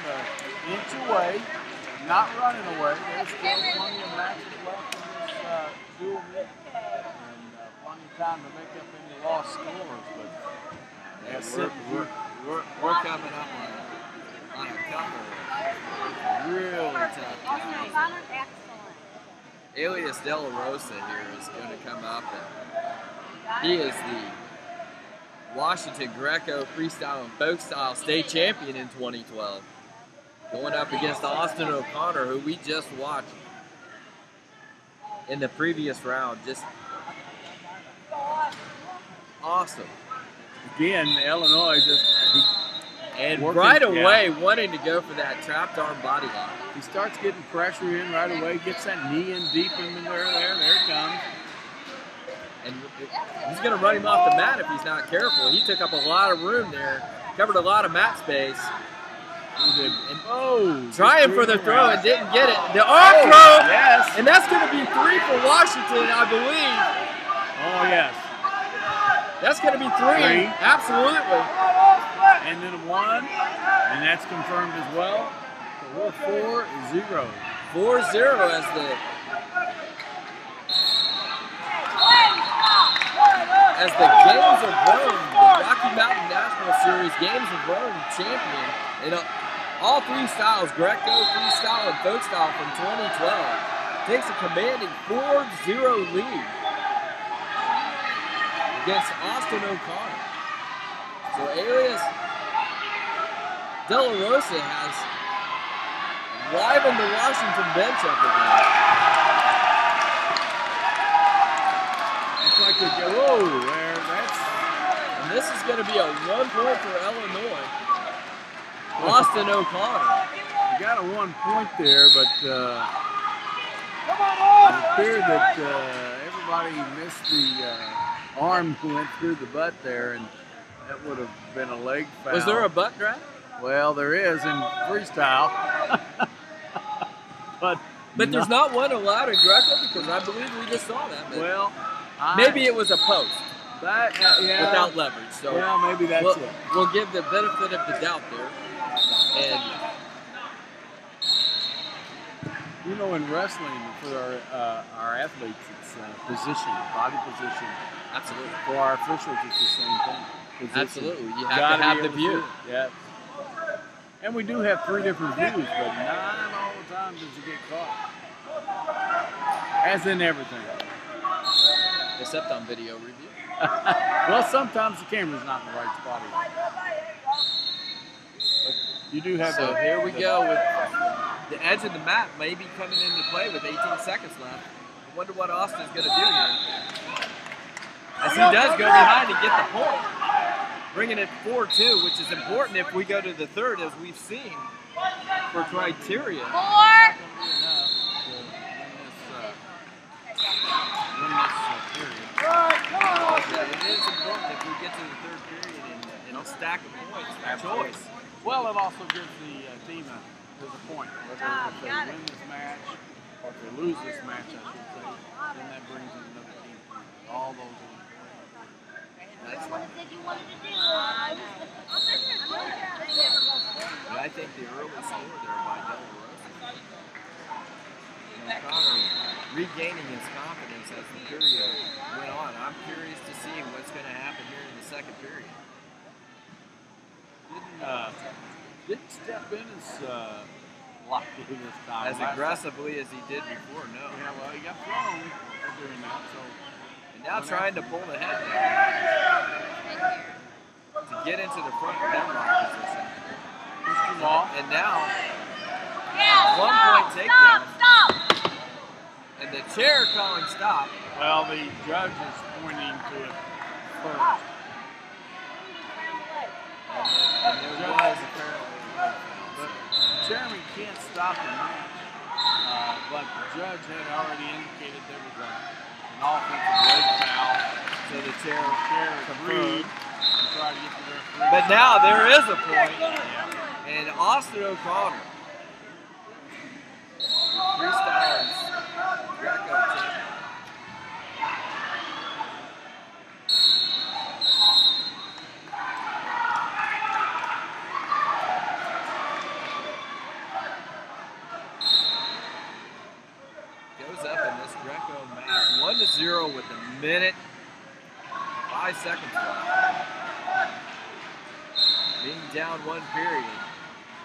starting to inch away, not running away. There's still plenty of matches left in this dual meet, and plenty of time to make up any lost scores. But we're coming up on a couple really tough guys. Alius Delarosa here is going to come up, and he is the Washington Greco Freestyle and Folk Style State Champion in 2012. Going up against Austin O'Connor, who we just watched in the previous round. Just awesome. Again, Illinois right away wanting to go for that trapped arm body lock. He starts getting pressure in right away, gets that knee in deep in there it comes. And he's going to run him off the mat if he's not careful. He took up a lot of room there, covered a lot of mat space. And trying for the throw and didn't get it. The arm throw, yes. And that's going to be 3 for Washington, I believe. Oh, yes. That's going to be 3, absolutely. And then a 1, and that's confirmed as well. So we're 4-0. 4-0 as the Games of Rome, the Rocky Mountain National Series Games of Rome champion in all 3 styles, Greco, Freestyle, and Folk Style from 2012, takes a commanding 4-0 lead against Austin O'Connor. So Alius Delarosa has livened the Washington bench up again. It's like they go, whoa, there, and this is going to be a 1 point for Illinois. Austin O'Connor. You got a 1 point there, but it appeared that everybody missed the arm went through the butt there, and that would have been a leg foul. Was there a butt drag? Well, there is in freestyle. but there's not one allowed in Greco, because I believe we just saw that. Well, maybe it was a post. Yeah, without leverage. So well, maybe that's it. We'll give the benefit of the doubt there. And you know, in wrestling, for our athletes, it's position, body position. Absolutely. For our officials, it's the same thing. Position. Absolutely. You have to have the view. Yeah. And we do have 3 different views, but not all the time does it get caught. As in everything. Except on video review. Well, sometimes the camera's not in the right spot. But you do have so here we go with the edge of the map maybe coming into play with 18 seconds left. I wonder what Austin's going to do here. As he does go behind to get the point. Bringing it 4-2, which is important if we go to the third, as we've seen for criteria. 4. It is important if we get to the third period and a stack of points for choice. Well, it also gives the team a point. Whether if they win this match or if they lose this match, I should say, then that brings in another team point. All those are important. That's right. But I think the early score there by Delarosa. O'Connor regaining his confidence as the period went on. I'm curious to see what's going to happen here in the second period. Didn't step in as locked in this time. As aggressively as he did before, no. Yeah, well, he got thrown during that, so. And now trying to pull the head down to get into the front headlock position. And now, 1 point takedown. Stop. And the chair calling stop. Well, the judge is pointing to it first. And there was apparently the chairman can't stop the match, but the judge had already indicated there was an offensive leg foul, so the chair agreed and tried to get the referee. But now there is a point, and Austin O'Connor, freestyles Greco champion. 0 with a minute, 5 seconds left. Being down 1 period.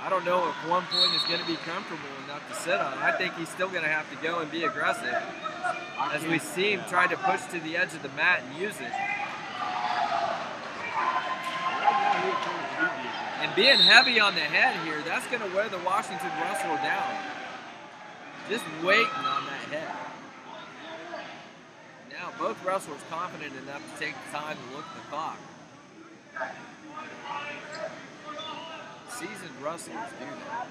I don't know if 1 point is going to be comfortable enough to sit on. I think he's still going to have to go and be aggressive. As we see him try to push to the edge of the mat and use it. And being heavy on the head here, that's going to wear the Washington wrestler down. Just waiting on that head. Now both wrestlers confident enough to take the time to look at the clock. Seasoned wrestlers do that.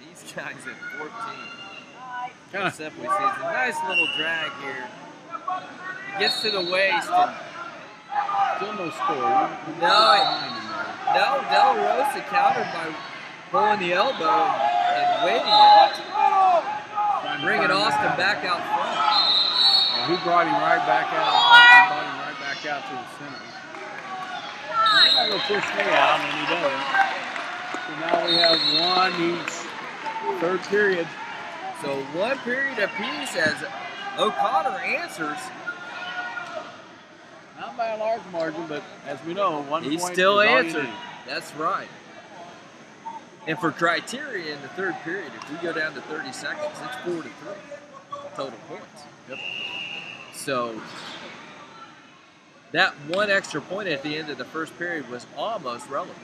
These guys at 14. Simply seasoned. Nice little drag here. He gets to the waist and still no score. No, Delarosa countered by pulling the elbow and waiting it. Bringing Austin back out front. Well, he brought him right back out. Austin brought him right back out to the center. He's not going to push me out, and he doesn't. So now we have 1 each. 3rd period. So 1 period apiece as O'Connor answers. Not by a large margin, but as we know, 1 point. He still answered. That's right. And for criteria in the 3rd period, if we go down to 30 seconds, it's 4-3 total points. Yep. So that 1 extra point at the end of the 1st period was almost relevant.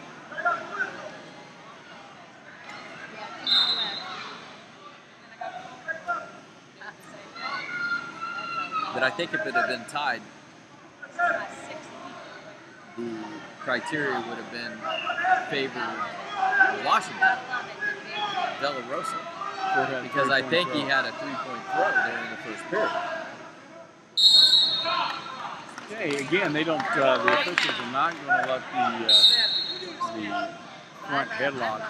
But I think if it had been tied, the criteria would have been favored Washington, Delarosa, because I think he had a 3-point throw there in the 1st period. Okay, again, they don't. The officials are not going to let the front headlock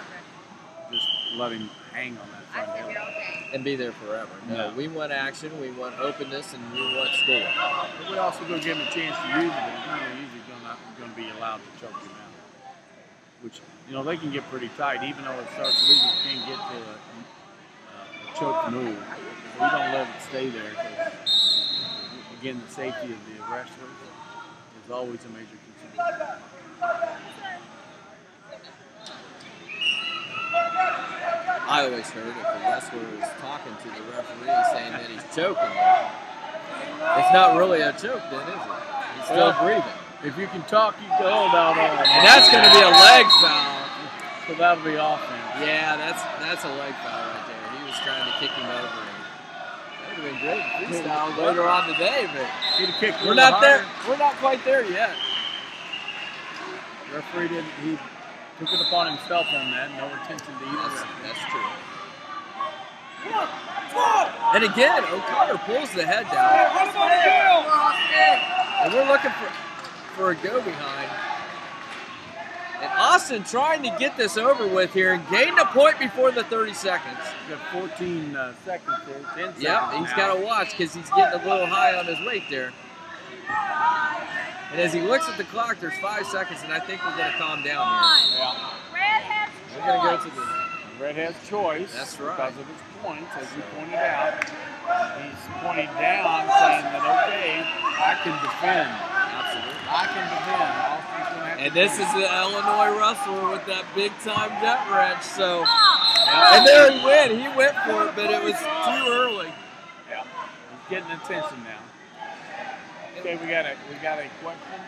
just let him hang on that front headlock and be there forever. No, we want action, we want openness, and we want score. But we also go give him a chance to use it, but he's not going to use it. Going to be allowed to choke him out, which they can get pretty tight, even though it starts leaving. You can't get to a choke move. So we don't let it stay there. Because, again, the safety of the wrestlers is always a major concern. I always heard if a wrestler is talking to the referee saying that he's choking, it's not really a choke, then, is it? He's still breathing. If you can talk, you can hold out on it. And that's going to be a leg foul. So that'll be offense. Yeah, that's a leg foul right there. He was trying to kick him over. That would have been great freestyle later on today, but we're not there. We're not quite there yet. The referee didn't. He took it upon himself on that. No attention to either. That's true. And again, O'Connor pulls the head down. And we're looking for a go behind. And Austin trying to get this over with here and gain a point before the 30 seconds. He's got 14 seconds there. 10 seconds. Yep, he's got to watch because he's getting a little high on his weight there. And as he looks at the clock, there's 5 seconds, and I think we're going to calm down here. Yeah. We're going to go to the redhead's choice. That's right. Because of his points, as you pointed out. He's pointing down, saying that, okay, I can defend. Absolutely. I can defend. Austin's gonna have and to this defend. is the Illinois wrestler with that big-time gut wrench. So, and there he went. He went for it, but it was too early. Yeah. He's getting attention now. Okay, we got a question.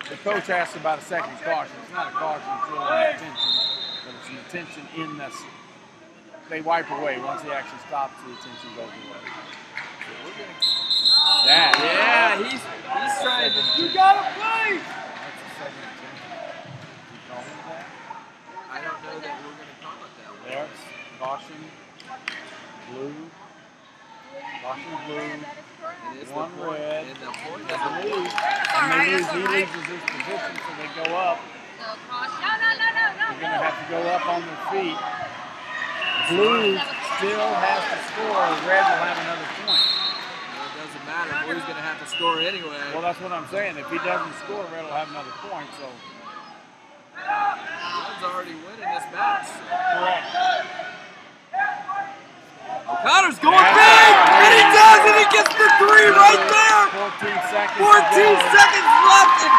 The coach asked about a second caution. It's not a caution, it's really an attention, but it's an attention in this. They wipe away. Once he actually stops, the attention goes away. Yeah, he's trying to. You gotta play. That's the second attention. You call it that? I don't know that we're going to call it that way. There's caution, blue, caution blue. One red, and the point is a lose. And they lose, he loses his position, so they go up. They're going to have to go up on their feet. Blue still has to score, red will have another point. Well, it doesn't matter. Blue's going to have to score anyway. Well, that's what I'm saying. If he doesn't score, red will have another point. So Red's already winning this match. correct. Connor's going big, and he does, and he gets the 3 right there. 14 seconds. 14 seconds left, and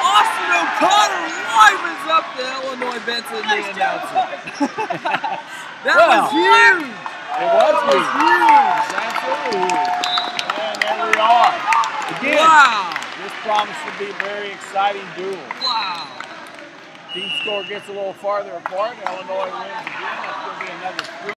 Austin O'Connor livens up the Illinois Benson, the announcer. That was huge. It was huge. Absolutely huge. And there we are. Again, wow. This promised to be a very exciting duel. Wow. Team score gets a little farther apart. Illinois wins again. That's going to be another